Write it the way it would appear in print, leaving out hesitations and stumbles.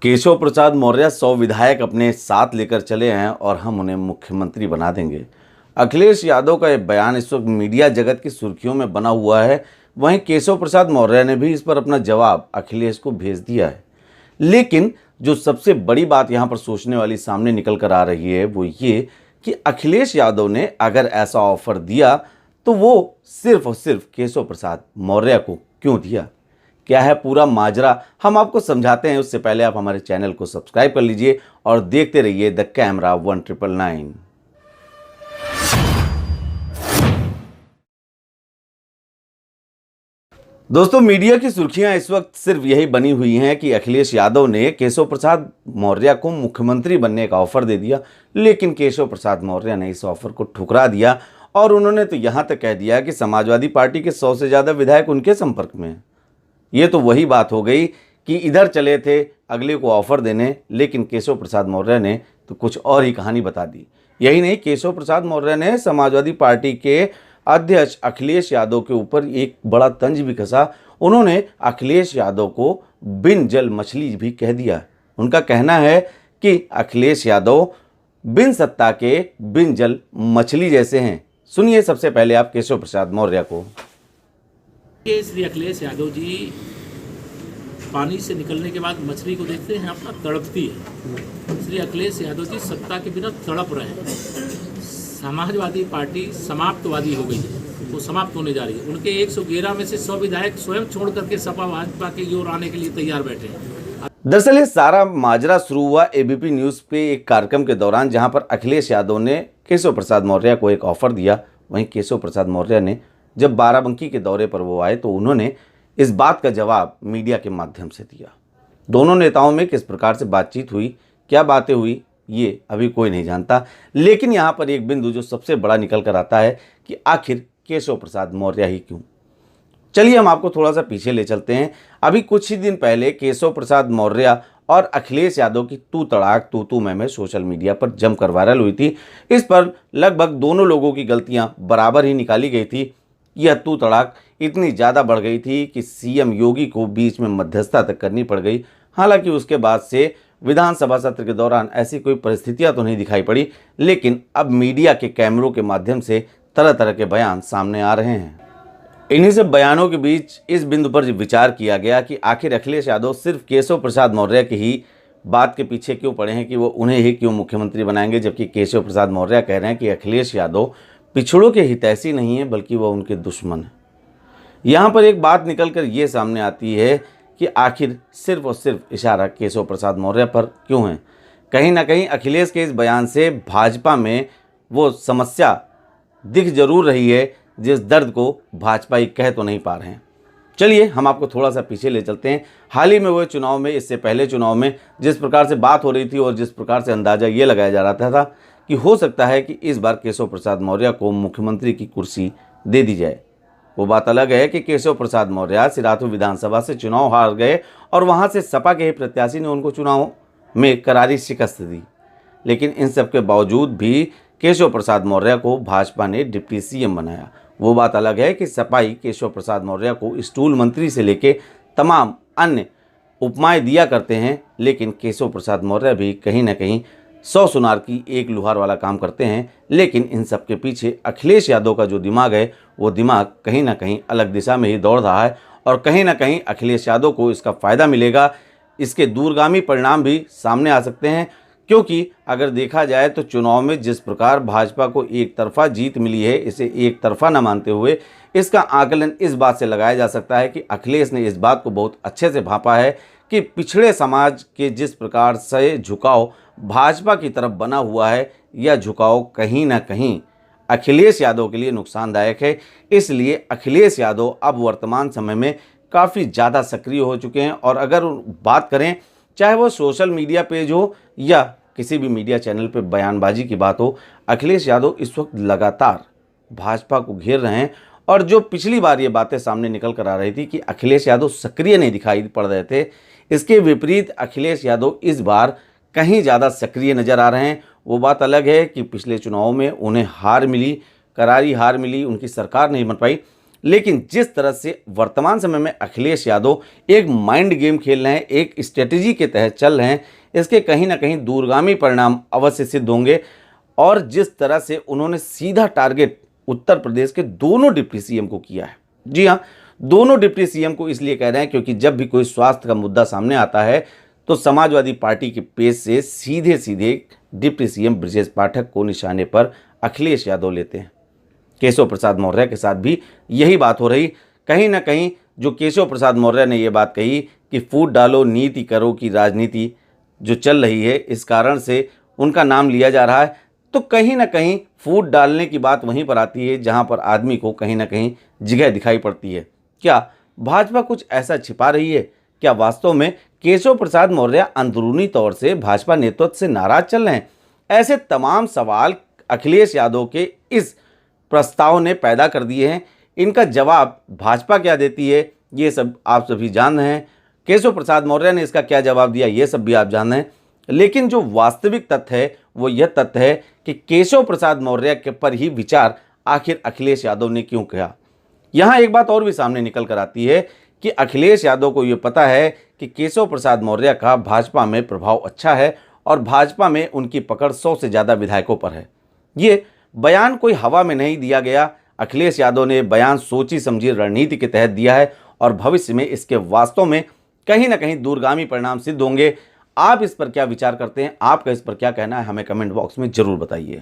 केशव प्रसाद मौर्य 100 विधायक अपने साथ लेकर चले हैं और हम उन्हें मुख्यमंत्री बना देंगे। अखिलेश यादव का यह बयान इस वक्त मीडिया जगत की सुर्खियों में बना हुआ है। वहीं केशव प्रसाद मौर्य ने भी इस पर अपना जवाब अखिलेश को भेज दिया है। लेकिन जो सबसे बड़ी बात यहाँ पर सोचने वाली सामने निकल कर आ रही है वो ये कि अखिलेश यादव ने अगर ऐसा ऑफर दिया तो वो सिर्फ और सिर्फ केशव प्रसाद मौर्य को क्यों दिया। क्या है पूरा माजरा, हम आपको समझाते हैं। उससे पहले आप हमारे चैनल को सब्सक्राइब कर लीजिए और देखते रहिए द कैमरा 1999। दोस्तों, मीडिया की सुर्खियां इस वक्त सिर्फ यही बनी हुई हैं कि अखिलेश यादव ने केशव प्रसाद मौर्य को मुख्यमंत्री बनने का ऑफर दे दिया, लेकिन केशव प्रसाद मौर्य ने इस ऑफर को ठुकरा दिया और उन्होंने तो यहां तक कह दिया कि समाजवादी पार्टी के 100 से ज़्यादा विधायक उनके संपर्क में हैं। ये तो वही बात हो गई कि इधर चले थे अगले को ऑफर देने, लेकिन केशव प्रसाद मौर्य ने तो कुछ और ही कहानी बता दी। यही नहीं, केशव प्रसाद मौर्य ने समाजवादी पार्टी के अध्यक्ष अखिलेश यादव के ऊपर एक बड़ा तंज भी कसा। उन्होंने अखिलेश यादव को बिन जल मछली भी कह दिया। उनका कहना है कि अखिलेश यादव बिन सत्ता के बिन जल मछली जैसे हैं। सुनिए सबसे पहले आप केशव प्रसाद मौर्य को। श्री अखिलेश यादव जी पानी से निकलने के बाद मछली को देखते हैं अपना तड़पती है। श्री अखिलेश यादव जी सत्ता के बिना तड़प रहे हैं। समाजवादी पार्टी समाप्तवादी हो गई है, वो समाप्त होने जा रही है। उनके 111 में से 100 विधायक स्वयं छोड़ करके सपा भाजपा के ओर आने के लिए तैयार बैठे हैं। दरअसल ये सारा माजरा शुरू हुआ एबीपी न्यूज़ पे एक कार्यक्रम के दौरान, जहां पर अखिलेश यादव ने केशव प्रसाद मौर्य को एक ऑफर दिया। वहीं केशव प्रसाद मौर्य ने जब बाराबंकी के दौरे पर वो आए तो उन्होंने इस बात का जवाब मीडिया के माध्यम से दिया। दोनों नेताओं में किस प्रकार से बातचीत हुई, क्या बातें हुई, ये अभी कोई नहीं जानता। लेकिन यहाँ पर एक बिंदु जो सबसे बड़ा निकल कर आता है कि आखिर केशव प्रसाद मौर्य ही क्यों। चलिए हम आपको थोड़ा सा पीछे ले चलते हैं। अभी कुछ ही दिन पहले केशव प्रसाद मौर्य और अखिलेश यादव की तू तड़ाक तू तू मैं सोशल मीडिया पर जमकर वायरल हुई थी। इस पर लगभग दोनों लोगों की गलतियां बराबर ही निकाली गई थी। यह तू तड़ाक इतनी ज़्यादा बढ़ गई थी कि सीएम योगी को बीच में मध्यस्थता तक करनी पड़ गई। हालांकि उसके बाद से विधानसभा सत्र के दौरान ऐसी कोई परिस्थितियां तो नहीं दिखाई पड़ी, लेकिन अब मीडिया के कैमरों के माध्यम से तरह तरह के बयान सामने आ रहे हैं। इन्हीं सब बयानों के बीच इस बिंदु पर विचार किया गया कि आखिर अखिलेश यादव सिर्फ केशव प्रसाद मौर्य की ही बात के पीछे क्यों पड़े हैं कि वो उन्हें ही क्यों मुख्यमंत्री बनाएंगे, जबकि केशव प्रसाद मौर्य कह रहे हैं कि अखिलेश यादव पिछड़ों के हितैषी नहीं है बल्कि वह उनके दुश्मन है। यहाँ पर एक बात निकल कर ये सामने आती है कि आखिर सिर्फ और सिर्फ इशारा केशव प्रसाद मौर्य पर क्यों है। कहीं ना कहीं अखिलेश के इस बयान से भाजपा में वो समस्या दिख जरूर रही है जिस दर्द को भाजपाई कह तो नहीं पा रहे हैं। चलिए हम आपको थोड़ा सा पीछे ले चलते हैं। हाल ही में हुए चुनाव में, इससे पहले चुनाव में जिस प्रकार से बात हो रही थी और जिस प्रकार से अंदाज़ा ये लगाया जा रहा था कि हो सकता है कि इस बार केशव प्रसाद मौर्य को मुख्यमंत्री की कुर्सी दे दी जाए। वो बात अलग है कि केशव प्रसाद मौर्य सिराथू विधानसभा से चुनाव हार गए और वहां से सपा के ही प्रत्याशी ने उनको चुनाव में करारी शिकस्त दी। लेकिन इन सब के बावजूद भी केशव प्रसाद मौर्य को भाजपा ने डिप्टी सीएम बनाया। वो बात अलग है कि सपाई केशव प्रसाद मौर्य को स्टूल मंत्री से लेके तमाम अन्य उपमाएं दिया करते हैं, लेकिन केशव प्रसाद मौर्य भी कहीं ना कहीं 100 सुनार की एक लुहार वाला काम करते हैं। लेकिन इन सब के पीछे अखिलेश यादव का जो दिमाग है वो दिमाग कहीं ना कहीं अलग दिशा में ही दौड़ रहा है और कहीं ना कहीं अखिलेश यादव को इसका फ़ायदा मिलेगा। इसके दूरगामी परिणाम भी सामने आ सकते हैं, क्योंकि अगर देखा जाए तो चुनाव में जिस प्रकार भाजपा को एक तरफा जीत मिली है, इसे एक तरफा न मानते हुए इसका आकलन इस बात से लगाया जा सकता है कि अखिलेश ने इस बात को बहुत अच्छे से भांपा है कि पिछड़े समाज के जिस प्रकार से झुकाव भाजपा की तरफ बना हुआ है, यह झुकाव कहीं ना कहीं अखिलेश यादव के लिए नुकसानदायक है। इसलिए अखिलेश यादव अब वर्तमान समय में काफ़ी ज़्यादा सक्रिय हो चुके हैं और अगर बात करें चाहे वो सोशल मीडिया पेज हो या किसी भी मीडिया चैनल पे बयानबाजी की बात हो, अखिलेश यादव इस वक्त लगातार भाजपा को घेर रहे हैं। और जो पिछली बार ये बातें सामने निकल कर आ रही थी कि अखिलेश यादव सक्रिय नहीं दिखाई पड़ रहे थे, इसके विपरीत अखिलेश यादव इस बार कहीं ज़्यादा सक्रिय नज़र आ रहे हैं। वो बात अलग है कि पिछले चुनाव में उन्हें हार मिली, करारी हार मिली, उनकी सरकार नहीं बन पाई, लेकिन जिस तरह से वर्तमान समय में अखिलेश यादव एक माइंड गेम खेल रहे हैं, एक स्ट्रेटेजी के तहत चल रहे हैं, इसके कहीं ना कहीं दूरगामी परिणाम अवश्य सिद्ध होंगे। और जिस तरह से उन्होंने सीधा टारगेट उत्तर प्रदेश के दोनों डिप्टी सीएम को किया है, जी हाँ, दोनों डिप्टी सीएम को इसलिए कह रहे हैं क्योंकि जब भी कोई स्वास्थ्य का मुद्दा सामने आता है तो समाजवादी पार्टी के पेज से सीधे सीधे डिप्टी सीएम ब्रजेश पाठक को निशाने पर अखिलेश यादव लेते हैं। केशव प्रसाद मौर्य के साथ भी यही बात हो रही। कहीं ना कहीं जो केशव प्रसाद मौर्य ने ये बात कही कि फूट डालो नीति करो की राजनीति जो चल रही है, इस कारण से उनका नाम लिया जा रहा है, तो कहीं ना कहीं फूट डालने की बात वहीं पर आती है जहां पर आदमी को कहीं ना कहीं जगह दिखाई पड़ती है। क्या भाजपा कुछ ऐसा छिपा रही है? क्या वास्तव में केशव प्रसाद मौर्य अंदरूनी तौर से भाजपा नेतृत्व से नाराज चल रहे हैं? ऐसे तमाम सवाल अखिलेश यादव के इस प्रस्ताव ने पैदा कर दिए हैं। इनका जवाब भाजपा क्या देती है ये सब आप सभी जान रहे हैं, केशव प्रसाद मौर्य ने इसका क्या जवाब दिया ये सब भी आप जान रहे हैं। लेकिन जो वास्तविक तथ्य है वो यह तथ्य है कि केशव प्रसाद मौर्य के पर ही विचार आखिर अखिलेश यादव ने क्यों किया। यहाँ एक बात और भी सामने निकल कर आती है कि अखिलेश यादव को ये पता है कि केशव प्रसाद मौर्य का भाजपा में प्रभाव अच्छा है और भाजपा में उनकी पकड़ 100 से ज़्यादा विधायकों पर है। ये बयान कोई हवा में नहीं दिया गया, अखिलेश यादव ने बयान सोची समझी रणनीति के तहत दिया है और भविष्य में इसके वास्तव में कहीं ना कहीं दूरगामी परिणाम सिद्ध होंगे। आप इस पर क्या विचार करते हैं? आपका इस पर क्या कहना है? हमें कमेंट बॉक्स में ज़रूर बताइए।